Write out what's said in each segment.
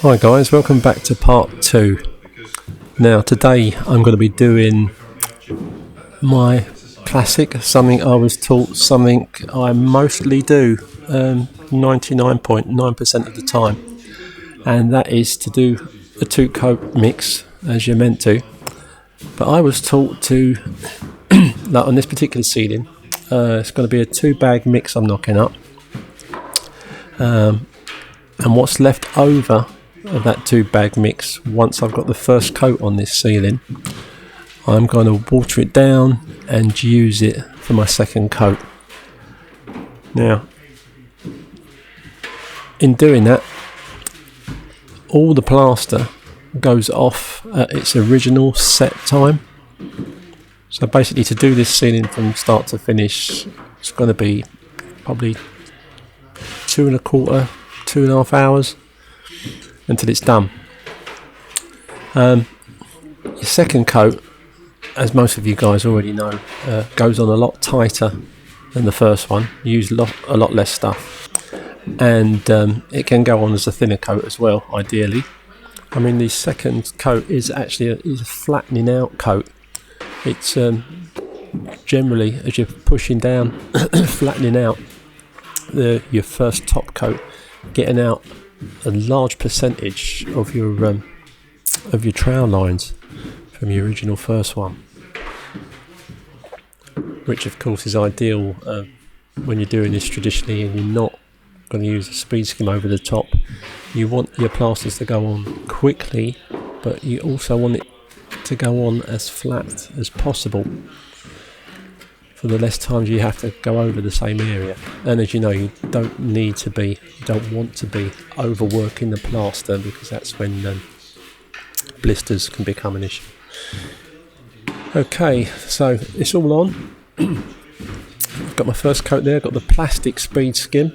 Hi guys, welcome back to part 2. Now today I'm going to be doing my classic, something I was taught, something I mostly do 99.9% of the time, and that is to do a 2-coat mix as you're meant to. But I was taught to, like on this particular ceiling, it's going to be a 2-bag mix I'm knocking up, and what's left over of that 2-bag mix, once I've got the first coat on this ceiling, I'm going to water it down and use it for my second coat. Now, in doing that, all the plaster goes off at its original set time. So basically, to do this ceiling from start to finish, it's going to be probably 2.25 hours until it's done. Your second coat, as most of you guys already know, goes on a lot tighter than the first one. You use a lot less stuff, and it can go on as a thinner coat as well, ideally. I mean, the second coat is actually a flattening out coat. It's generally, as you're pushing down, flattening out your first top coat, getting out a large percentage of your trowel lines from your original first one, which of course is ideal when you're doing this traditionally and you're not going to use a speed skim over the top. You want your plasters to go on quickly, but you also want it to go on as flat as possible for the less times you have to go over the same area. And as you know, you don't want to be overworking the plaster, because that's when blisters can become an issue. Okay, so it's all on. I've got my first coat there, I've got the plastic speed skim.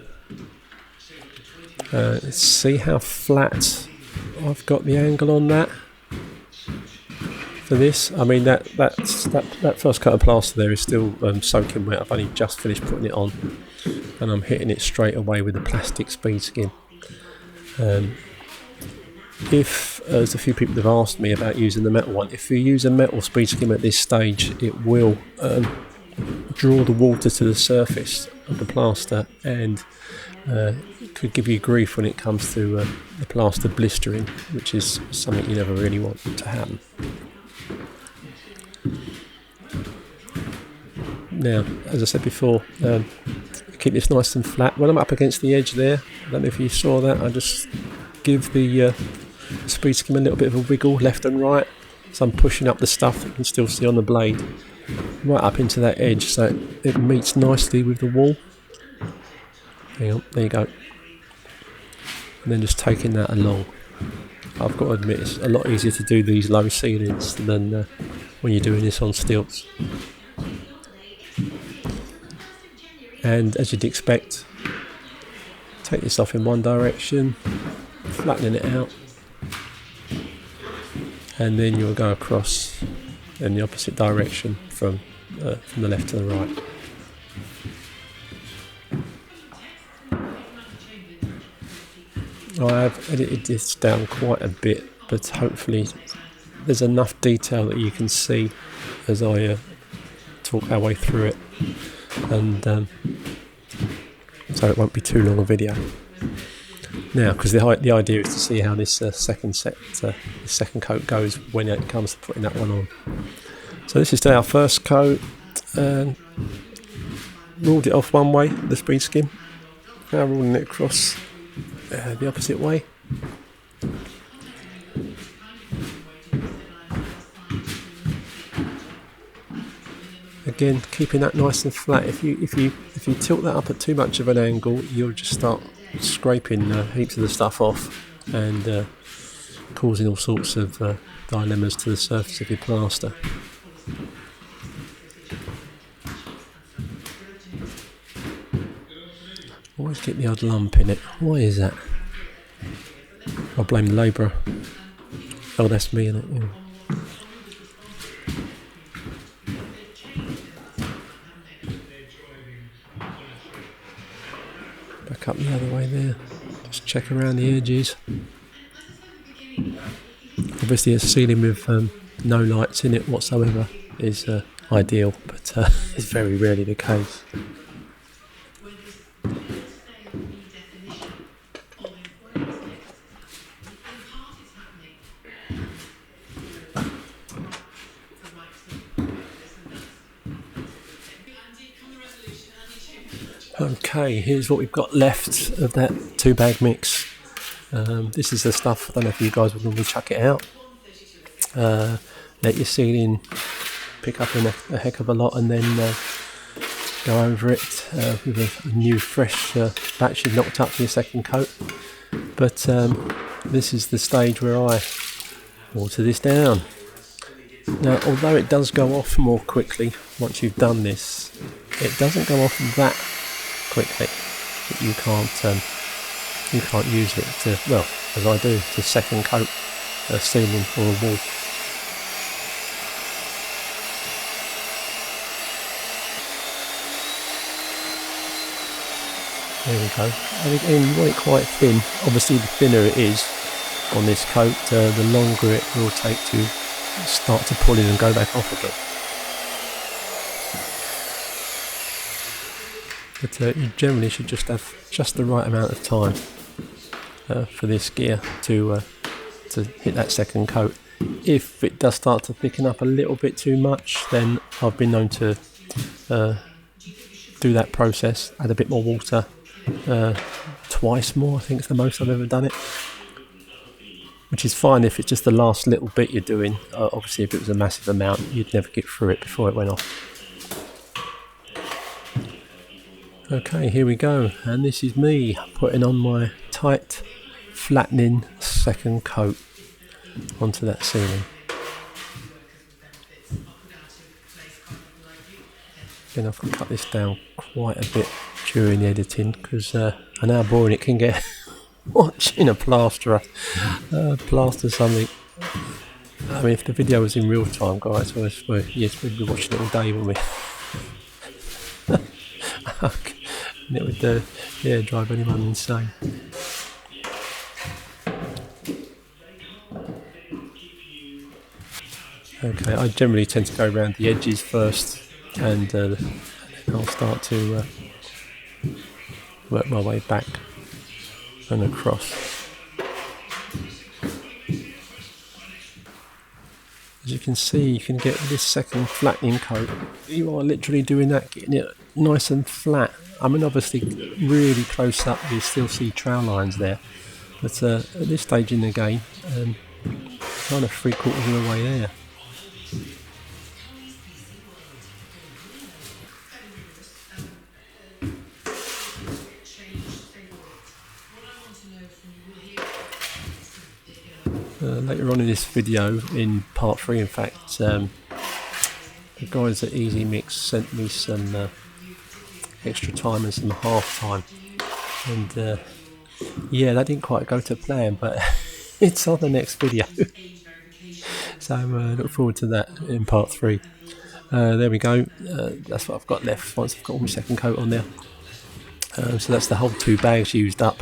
Let's see how flat I've got the angle on that for this. I mean, that first coat of plaster there is still soaking wet. I've only just finished putting it on, and I'm hitting it straight away with the plastic speed skim. If there's a few people that have asked me about using the metal one, if you use a metal speed skim at this stage, it will draw the water to the surface of the plaster, and could give you grief when it comes to the plaster blistering, which is something you never really want to happen. Now, as I said before, keep this nice and flat. When I'm up against the edge there, I don't know if you saw that, I just give the speed skim a little bit of a wiggle left and right, so I'm pushing up the stuff that you can still see on the blade right up into that edge, so it meets nicely with the wall. Hang on, there you go. And then just taking that along. I've got to admit, it's a lot easier to do these low ceilings than when you're doing this on stilts. And as you'd expect, take this off in one direction, flattening it out, and then you'll go across in the opposite direction from the left to the right. I have edited this down quite a bit, but hopefully there's enough detail that you can see as I talk our way through it, and so it won't be too long a video. Now, because the idea is to see how this second coat goes when it comes to putting that one on. So this is our first coat. Ruled it off one way, the speed skim. Now ruling it across the opposite way. Again, keeping that nice and flat. If you tilt that up at too much of an angle, you'll just start scraping heaps of the stuff off and causing all sorts of dilemmas to the surface of your plaster. Always get the odd lump in it. Why is that? I blame the labourer. Oh, that's me, innit? Yeah. Back up the other way there. Just check around the edges. Obviously a ceiling with no lights in it whatsoever is ideal, but it's very rarely the case. Okay, here's what we've got left of that 2-bag mix. This is the stuff, I don't know if you guys would normally chuck it out. Let your ceiling pick up in a heck of a lot and then go over it with a new fresh batch you've knocked up for your second coat. But this is the stage where I water this down. Now, although it does go off more quickly once you've done this, it doesn't go off that quickly that you can't use it to, well, as I do, to second coat a ceiling or a wall. There we go. And again, you want it quite thin. Obviously, the thinner it is on this coat, the longer it will take to start to pull in and go back off again. But you generally should just have just the right amount of time for this gear to hit that second coat. If it does start to thicken up a little bit too much, then I've been known to do that process, add a bit more water, twice more I think is the most I've ever done it. Which is fine if it's just the last little bit you're doing. Obviously if it was a massive amount you'd never get through it before it went off. Okay, here we go, and this is me putting on my tight flattening second coat onto that ceiling. Again, I've got to cut this down quite a bit during the editing because I know how boring it can get watching a plasterer plaster something. I mean, if the video was in real time, guys, yes, we'd be watching it all day, wouldn't we? And it would drive anyone insane. Okay, I generally tend to go around the edges first, and I'll start to work my way back and across. As you can see, you can get this second flattening coat. You are literally doing that, getting it nice and flat. I mean, obviously, really close up, you still see trowel lines there. But at this stage in the game, kind of 3/4 of the way there. Later on in this video, in part 3 in fact, the guys at Easy Mix sent me some extra time and some half time, and yeah, that didn't quite go to plan, but it's on the next video. So look forward to that in part 3. There we go, that's what I've got left once I've got all my second coat on there. So that's the whole 2 bags used up,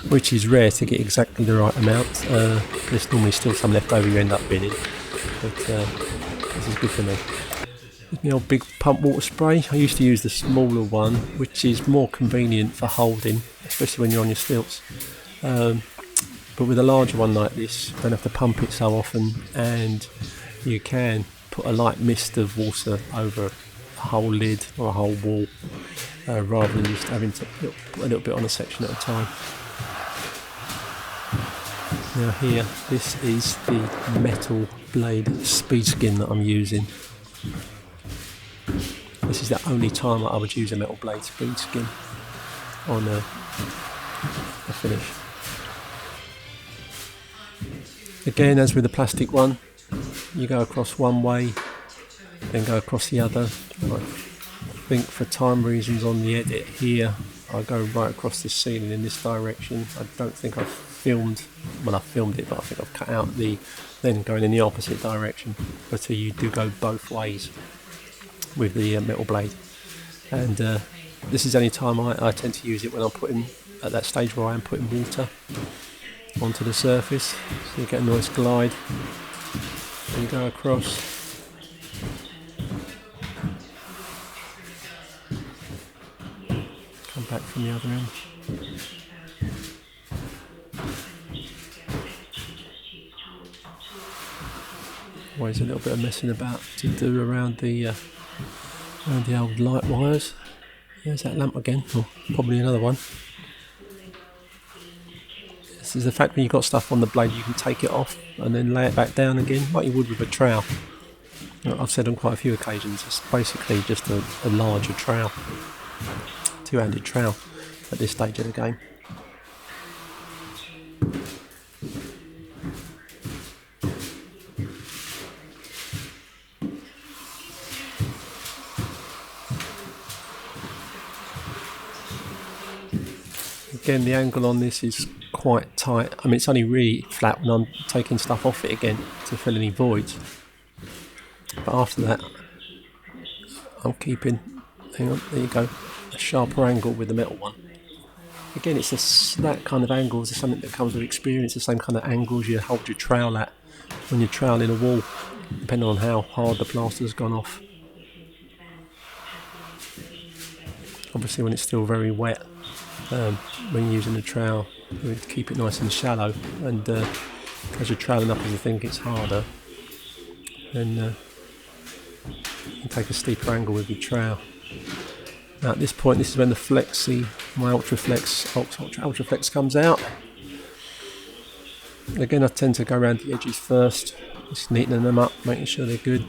which is rare to get exactly the right amount. There's normally still some left over you end up binning, but this is good for me. Here's my old big pump water spray. I used to use the smaller one, which is more convenient for holding, especially when you're on your stilts. But with a larger one like this, you don't have to pump it so often, and you can put a light mist of water over a whole lid or a whole wall, rather than just having to put a little bit on a section at a time. Now here, this is the metal blade speed skin that I'm using. This is the only time I would use a metal blade speed skin on a finish. Again, as with the plastic one, you go across one way, then go across the other. I think for time reasons on the edit here, I go right across this ceiling in this direction. I don't think I've filmed, well I filmed it, but I think I've cut out the then going in the opposite direction. But you do go both ways with the metal blade, and This is the only time I tend to use it, when I'm putting, at that stage where I am putting water onto the surface. So you get a nice glide and you go across. Come back from the other end. Always a little bit of messing about to do around the old light wires. There's that lamp again, or probably another one. This is the fact, when you've got stuff on the blade, you can take it off and then lay it back down again, like you would with a trowel. I've said on quite a few occasions, it's basically just a larger trowel, two-handed trowel at this stage of the game. Again, the angle on this is quite tight. I mean, it's only really flat when I'm taking stuff off it again to fill any voids. But after that, I'm keeping, hang on, there you go, a sharper angle with the metal one. Again, it's that kind of angle is something that comes with experience, the same kind of angles you hold your trowel at when you're troweling a wall, depending on how hard the plaster's gone off. Obviously, when it's still very wet, when you're using the trowel, you need to keep it nice and shallow, and as you're troweling up and you think it's harder, then you take a steeper angle with your trowel. Now at this point, this is when the flexi, my Ultraflex comes out. Again, I tend to go around the edges first, just neatening them up, making sure they're good,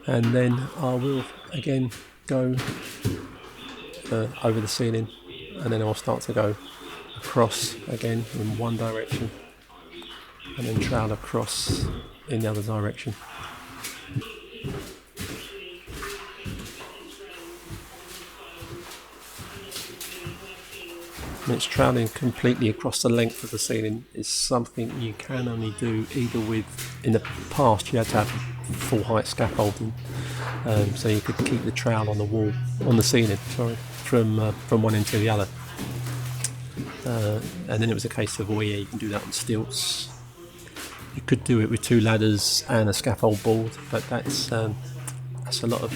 and then I will again go over the ceiling, and then I'll start to go across again in one direction and then trowel across in the other direction. And it's troweling completely across the length of the ceiling is something you can only do either with, in the past you had to have full height scaffolding, so you could keep the trowel on the wall, on the ceiling, sorry, from one end to the other. And then it was a case of, well, yeah, you can do that on stilts. You could do it with two ladders and a scaffold board, but that's a lot of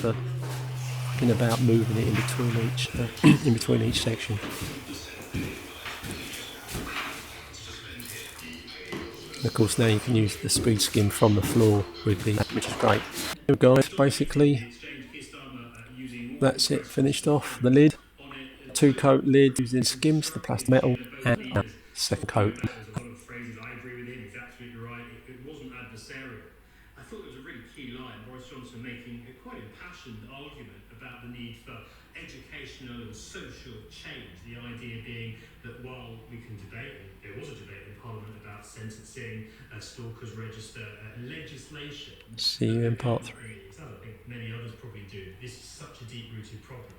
thinking about moving it in between each section. And of course, now you can use the speed skim from the floor with the, which is great. So guys, basically that's it, finished off the lid. 2-coat lid using skims, the plastic metal, and second coat. A lot of phrases. I agree with him. He's absolutely right. It wasn't adversarial. I thought it was a really key line. Boris Johnson making a quite impassioned argument about the need for educational and social change. The idea being that while we can debate, and there was a debate in Parliament about sentencing, stalkers register, legislation. See you in part 3. I think many others probably do. This is such a deep-rooted problem.